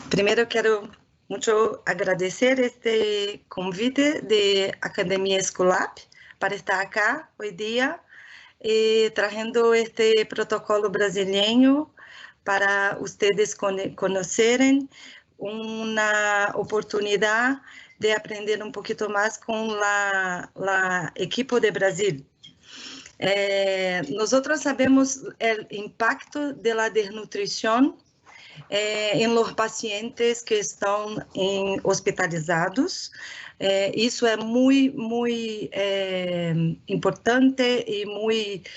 Primero quiero mucho agradecer este convite de Academia Escolab para estar acá hoy día trayendo este protocolo brasileño para ustedes conocerem una oportunidad de aprender un poquito más con la equipo de Brasil. Nosotros sabemos el impacto de la desnutrición em los pacientes que estão hospitalizados. Isso é muito importante e muito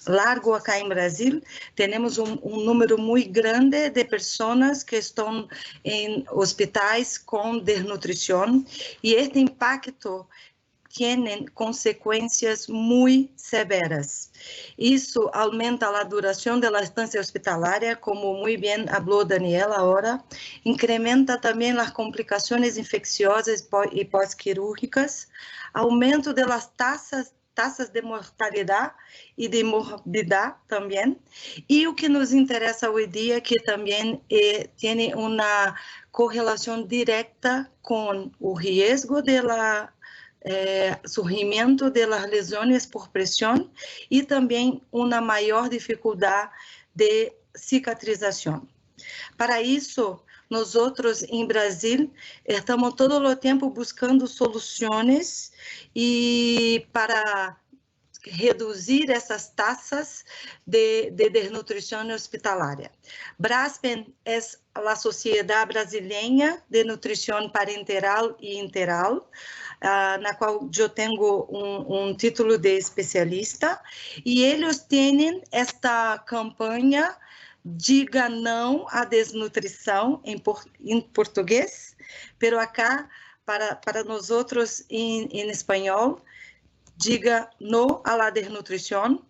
largo acá em Brasil. Temos número muito grande de pessoas que estão em hospitais com desnutrição e este impacto tienen consecuencias muy severas. Eso aumenta la duración de la estancia hospitalaria, como muy bien habló Daniela ahora, incrementa también las complicaciones infecciosas y postquirúrgicas, aumento de las tasas de mortalidad y de morbidad también, y lo que nos interesa hoy día, que también tiene una correlación directa con el riesgo de surgimento de las lesiones por presión y también una mayor dificultad de cicatrización. Para isso, nosotros en Brasil estamos todo el tiempo buscando soluciones y para reduzir essas taxas de desnutrição hospitalária. BRASPEN é a Sociedade Brasileira de Nutrição Parenteral e Enteral, na qual eu tenho título de especialista, e eles têm esta campanha Diga Não à Desnutrição, em português, pero acá, para nós outros, em espanhol, Diga No a la Desnutrición.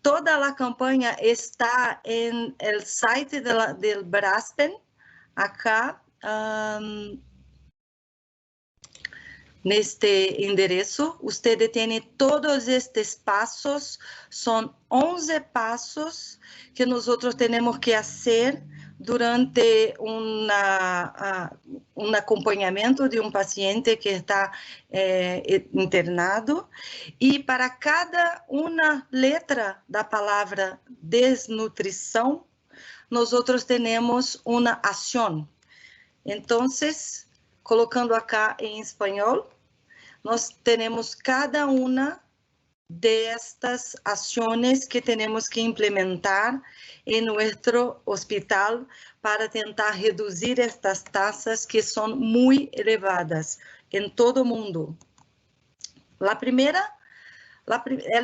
Toda a campanha está en el site del BRASPEN, acá, neste endereço. Usted tem todos estes passos, são 11 passos que nós temos que fazer durante acompanhamento de paciente que está internado, e para cada uma letra da palavra desnutrição, nós temos uma ação. Então, colocando acá em espanhol, nós temos cada uma destas ações que temos que implementar em nosso hospital para tentar reduzir estas taxas que são muito elevadas em todo o mundo. O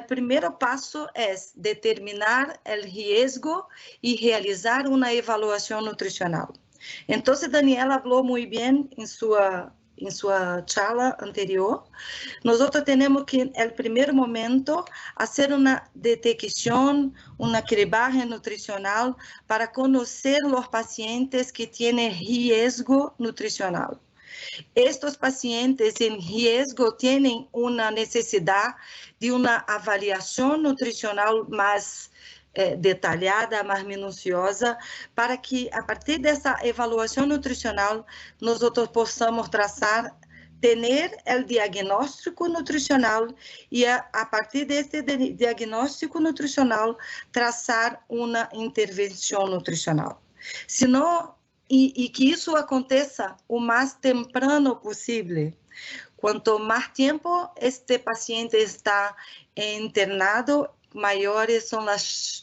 primeiro passo é determinar o risco e realizar uma avaliação nutricional. Então, Daniela falou muito bem em sua charla anterior. Nós temos que, no primeiro momento, fazer uma detecção, uma cribagem nutricional para conhecer os pacientes que têm risco nutricional. Estes pacientes em risco têm uma necessidade de uma avaliação nutricional mais detalhada, mais minuciosa, para que, a partir dessa avaliação nutricional, nós possamos traçar, ter o diagnóstico nutricional e, a partir desse diagnóstico nutricional, traçar uma intervenção nutricional. Senão, e que isso aconteça o mais temprano possível. Quanto mais tempo este paciente está internado, maiores são as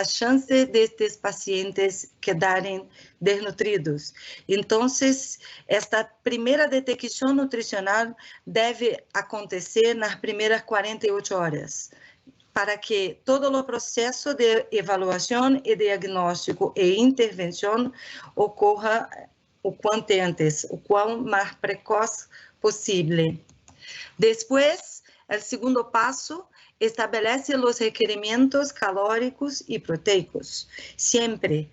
chances destes pacientes quedarem desnutridos. Então, esta primeira detecção nutricional deve acontecer nas primeiras 48 horas, para que todo o processo de avaliação e diagnóstico e intervenção ocorra o quanto antes, o quão mais precoce possível. Depois, o segundo passo, estabelece os requerimentos calóricos e proteicos. Sempre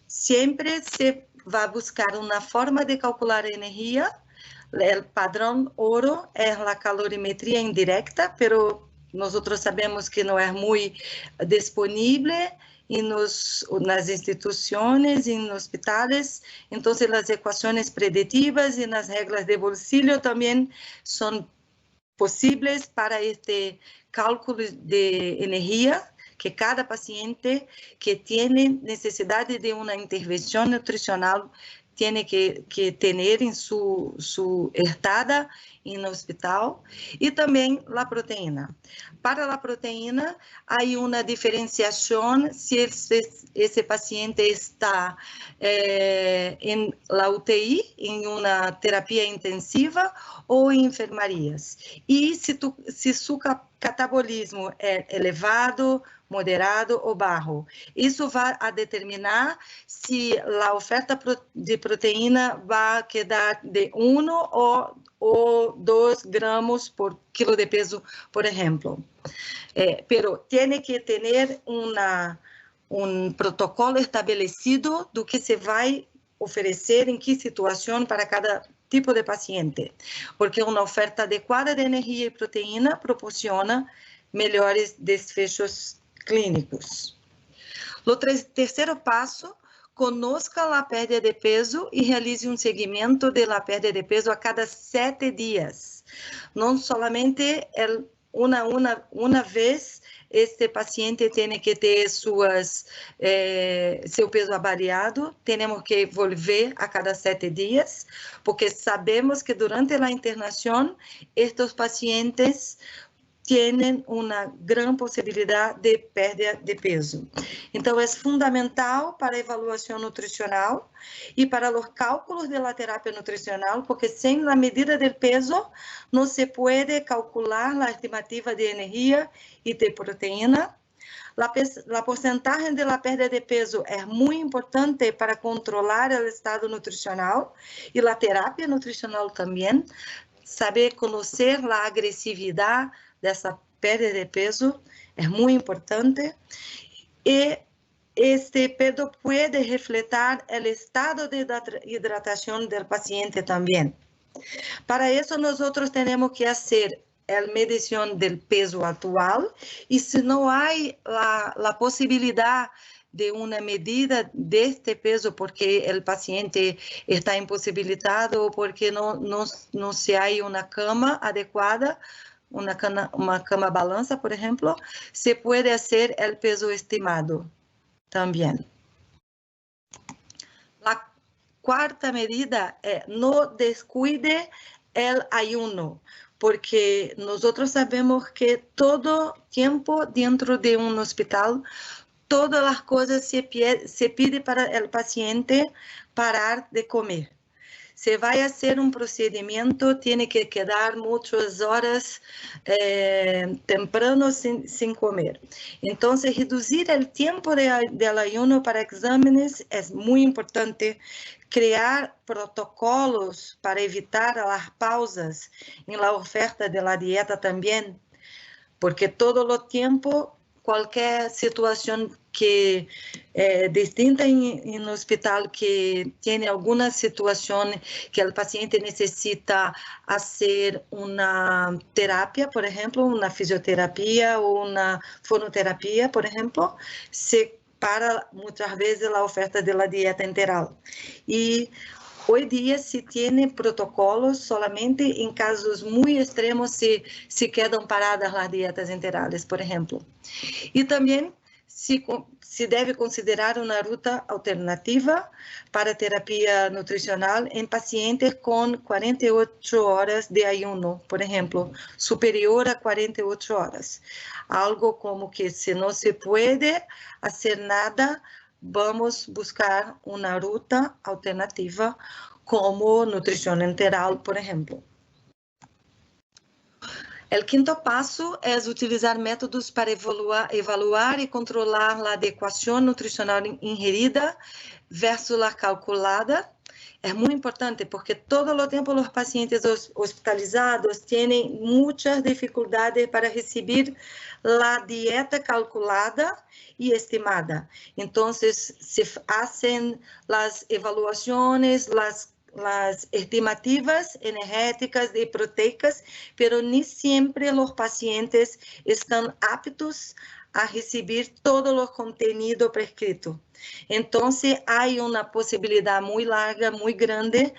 se vai buscar uma forma de calcular a energia. O padrão ouro é a calorimetria indirecta, pero nós sabemos que não é muito disponível nas instituciones, en hospitales. Entonces, las ecuaciones predictivas y las reglas de bolsillo también son posibles para este cálculo de energía que cada paciente que tiene necesidad de una intervención nutricional tiene que tener en su estada en el hospital, y también la proteína. Para la proteína hay una diferenciación si ese paciente está en la UTI, en una terapia intensiva o en enfermarías. Y si su catabolismo es elevado, moderado o bajo. Isso vai a determinar se a oferta de proteína vai quedar de 1 ou 2 gramos por quilo de peso, por exemplo. Pero tiene que ter protocolo estabelecido do que se vai oferecer em que situação para cada tipo de paciente, porque uma oferta adequada de energia e proteína proporciona melhores desfechos clínicos. O terceiro passo, conozca a perda de peso e realize um seguimento da perda de peso a cada 7 dias. Não somente uma vez este paciente tem que ter seu peso avaliado, temos que volver a cada 7 dias, porque sabemos que durante a internação, estes pacientes têm uma grande possibilidade de perda de peso. Então, é fundamental para a avaliação nutricional e para os cálculos da terapia nutricional, porque sem a medida do peso, não se pode calcular a estimativa de energia e de proteína. A porcentagem da perda de peso é muito importante para controlar o estado nutricional e a terapia nutricional também. Saber conhecer a agressividade dessa perda de peso é muito importante, e este peso pode refletir o estado de hidratação do paciente também. Para isso, nós temos que fazer a medição do peso atual, e se não há a possibilidade de uma medida deste peso, porque o paciente está impossibilitado ou porque não se há uma cama adequada, uma cama balança, por exemplo, se pode fazer o peso estimado também. A quarta medida é não descuide o ayuno, porque nós sabemos que todo tempo dentro de um hospital, todas as coisas se pede para o paciente parar de comer. Se vai fazer um procedimento, tem que quedar muitas horas temprano sem comer. Então, reduzir o tempo de ayuno para exames é muito importante. Criar protocolos para evitar as pausas na oferta da dieta também, porque todo o tempo, qualquer situação que é distinta no hospital, que tem alguma situação que o paciente necessita fazer uma terapia, por exemplo, uma fisioterapia ou uma fonoterapia, por exemplo, se para muitas vezes a oferta da dieta integral. E hoje dia se tem protocolos solamente em casos muito extremos se quedam paradas as dietas integrales, por exemplo. E também se deve considerar uma ruta alternativa para terapia nutricional em pacientes com 48 horas de ayuno, por exemplo, superior a 48 horas. Algo como que se não se pode fazer nada, vamos buscar uma ruta alternativa como nutrição integral, por exemplo. O quinto passo é utilizar métodos para evaluar e controlar a adequação nutricional ingerida versus a calculada. É muito importante porque todo o tempo os pacientes hospitalizados têm muitas dificuldades para receber a dieta calculada e estimada. Então, se fazem as avaliações, las estimativas energéticas y proteicas, pero ni siempre los pacientes están aptos a receber todo o conteúdo prescrito. Então, há uma possibilidade muito larga, muito grande,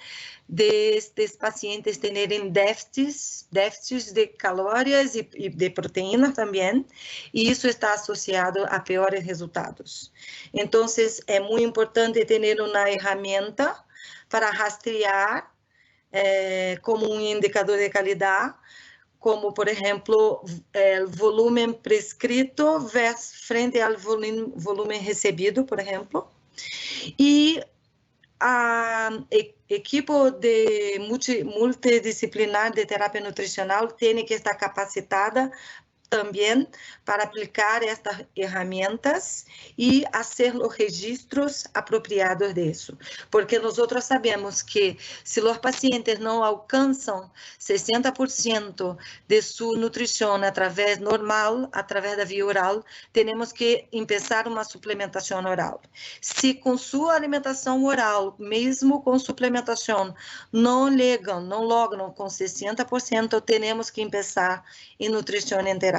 de estes pacientes terem déficits de calorias e de proteínas também, e isso está associado a piores resultados. Então, é muito importante ter uma ferramenta para rastrear como um indicador de qualidade, como, por exemplo, o volume prescrito frente ao volume recebido, por exemplo. E a equipe multidisciplinar de terapia nutricional tem que estar capacitada também para aplicar estas ferramentas e fazer os registros apropriados disso. Porque nós sabemos que se os pacientes não alcançam 60% de sua nutrição através da via oral, temos que começar uma suplementação oral. Se com sua alimentação oral, mesmo com suplementação, não logram com 60%, temos que começar em nutrição enteral.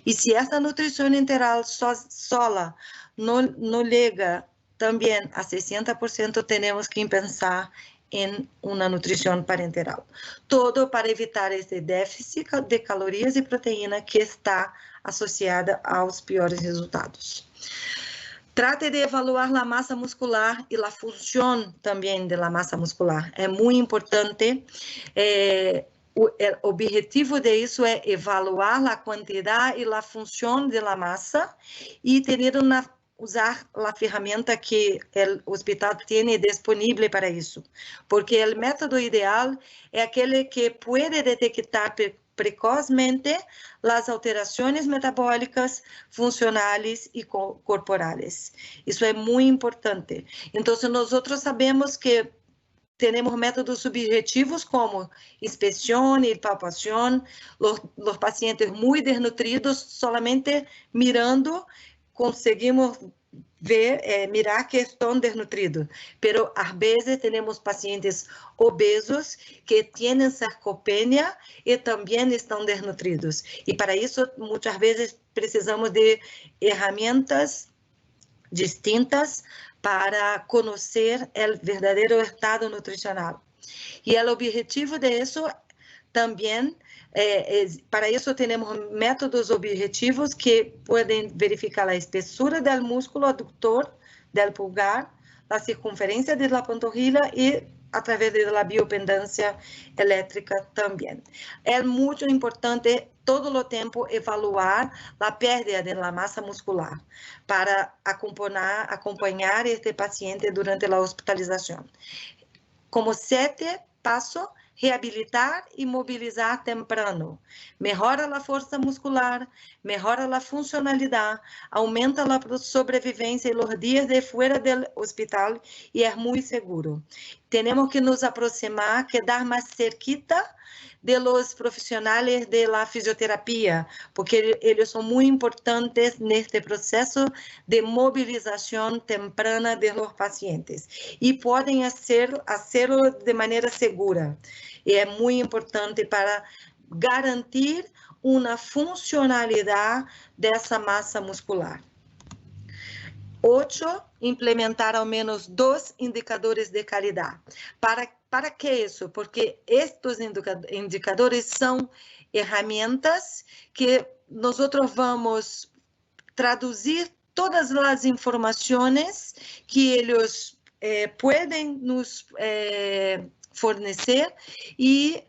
E se essa nutrição enteral sola não chega também a 60%, temos que pensar em uma nutrição parenteral. Todo para evitar esse déficit de calorias e proteína que está associada aos piores resultados. Trate de evaluar a massa muscular e a função também da massa muscular. É muito importante. O objetivo disso é evaluar a quantidade e a função da massa e usar a ferramenta que o hospital tem disponível para isso. Porque o método ideal é aquele que pode detectar precocemente as alterações metabólicas, funcionais e corporais. Isso é muito importante. Então, nós sabemos que temos métodos subjetivos como inspeção e palpação. Os pacientes muito desnutridos, solamente mirando, conseguimos mirar que estão desnutridos. Pero, às vezes, temos pacientes obesos que têm sarcopenia e também estão desnutridos. E, para isso, muitas vezes, precisamos de ferramentas distintas para conhecer o verdadeiro estado nutricional. E o objetivo disso também, para isso temos métodos objetivos que podem verificar a espessura do músculo adutor do pulgar, a circunferência da panturrilha e através da biopendância elétrica também. É muito importante todo o tempo evaluar a perda da massa muscular para acompanhar este paciente durante a hospitalização. Como 7 passo, reabilitar e mobilizar temprano. Melhora a força muscular, melhora a funcionalidade, aumenta a sobrevivência e os dias de fora do hospital e é muito seguro. Temos que nos aproximar, quedar mais cerquita de los profissionais de la fisioterapia, porque eles são muito importantes neste processo de mobilização temprana de los pacientes e podem fazê-lo de maneira segura. E é muito importante para garantir uma funcionalidade dessa massa muscular. 8, implementar ao menos 2 indicadores de qualidade. Para que isso? Porque estes indicadores são ferramentas que nós vamos traduzir todas as informações que eles podem nos fornecer e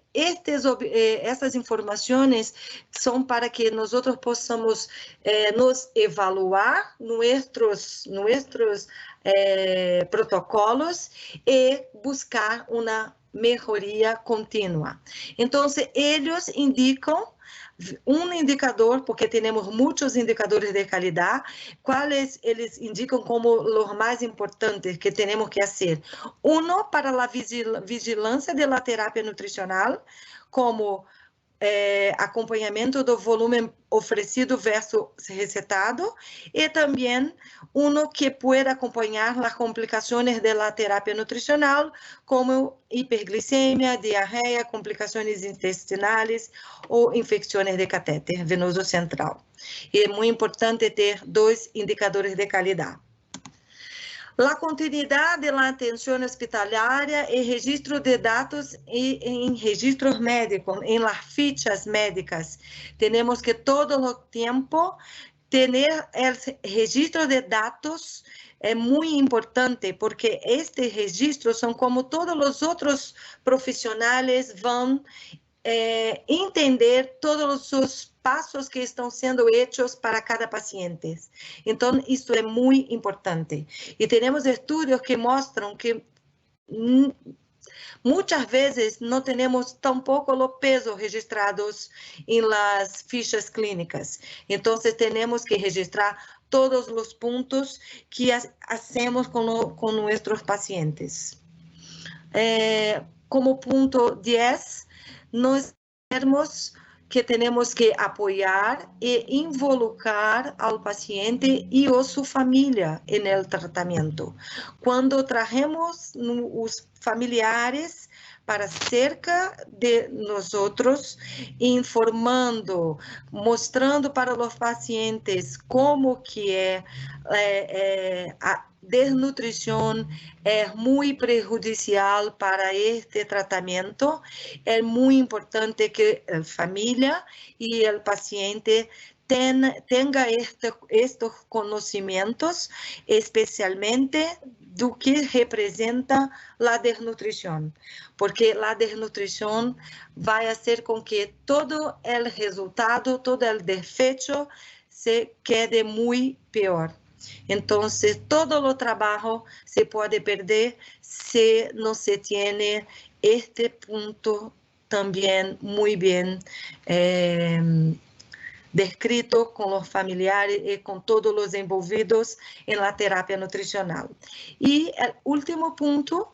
essas informações são para que nós possamos nos evaluar nossos protocolos e buscar uma melhoria contínua. Então, eles indicam um indicador, porque temos muitos indicadores de qualidade, quais eles indicam como os mais importantes que temos que fazer. Um para a vigilância da terapia nutricional, como acompanhamento do volume oferecido versus recetado, e também que pueda acompanhar as complicações da terapia nutricional, como hiperglicemia, diarreia, complicações intestinais ou infecções de catéter venoso central. E é muito importante ter 2 indicadores de qualidade. La continuidad de la atención hospitalaria y registro de datos en registros médicos, en las fichas médicas. Tenemos que todo el tiempo tener el registro de datos. É muito importante, porque estes registros são como todos os outros profissionais vão entender todos os passos que estão sendo hechos para cada paciente. Então, isso é muito importante. E temos estudos que mostram que muitas vezes não temos tampouco os pesos registrados em las fichas clínicas. Então, temos que registrar todos os pontos que hacemos com nossos pacientes. Como ponto 10, nós temos que apoiar e involucrar ao paciente e a sua família no tratamento. Quando trazemos os familiares para cerca de nós, informando, mostrando para os pacientes como que a desnutrição é muito prejudicial para este tratamento. É muito importante que a família e o paciente tenha estes conhecimentos, especialmente do que representa a desnutrição, porque a desnutrição vai fazer com que todo o resultado, todo o desfecho se quede muito pior. Então, todo o trabalho se pode perder se não se tem este ponto também muito bem descrito com os familiares e com todos os envolvidos em la terapia nutricional. E o último ponto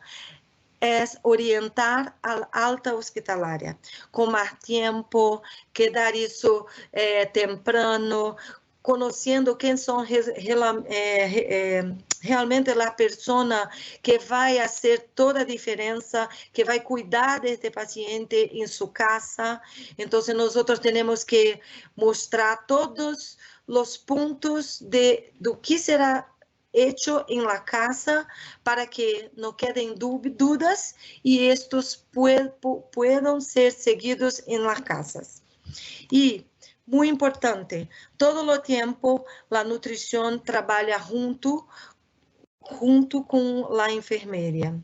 é orientar a alta hospitalária, com mais tempo, que dar isso temprano, conhecendo quem são realmente a pessoa que vai fazer toda a diferença, que vai cuidar deste paciente em sua casa. Então, nós temos que mostrar todos os pontos do que será hecho em la casa para que não quedem dúvidas e estes puedan ser seguidos em las casas. E muito importante, todo o tempo a nutrição trabalha junto com a enfermeria.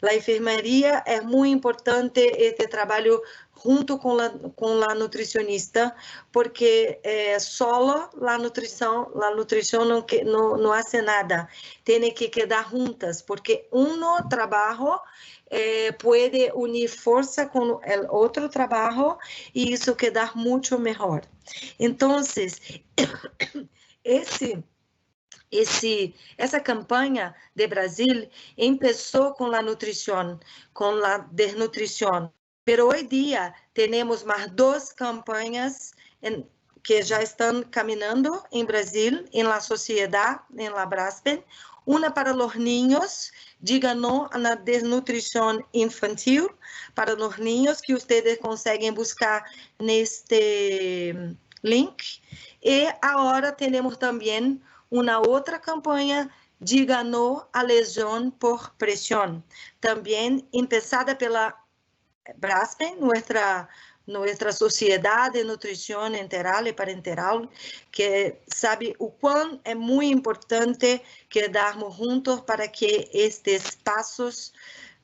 A enfermeria é muito importante este trabalho junto com a nutricionista, porque solo a nutrição não faz nada. Tem que quedar juntas, porque trabalho pode unir força com o outro trabalho e isso quedar muito melhor. Então, essa campanha de Brasil começou com a nutrição, com a desnutrição, mas hoje dia temos mais 2 campanhas que já estão caminhando em Brasil, em la sociedade, em la Braspen. Uma para os niños, diga não à desnutrição infantil, para os niños que vocês conseguem buscar neste link. E agora temos também uma outra campanha, diga não à lesão por pressão, também começada pela Braspen, nossa sociedade de nutrição enteral e parenteral, que sabe o quão é muito importante quedarmos juntos para que estes passos,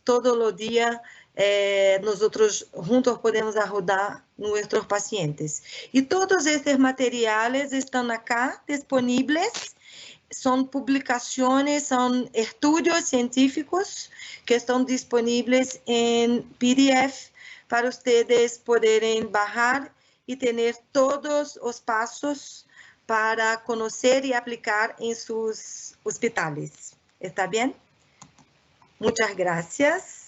todo o dia, nós juntos podemos ajudar nossos pacientes. E todos estes materiais estão aqui disponíveis. São publicações, são estudos científicos que estão disponíveis em PDF para vocês poderem baixar e ter todos os passos para conhecer e aplicar em seus hospitais. ¿Está bem? Muitas gracias.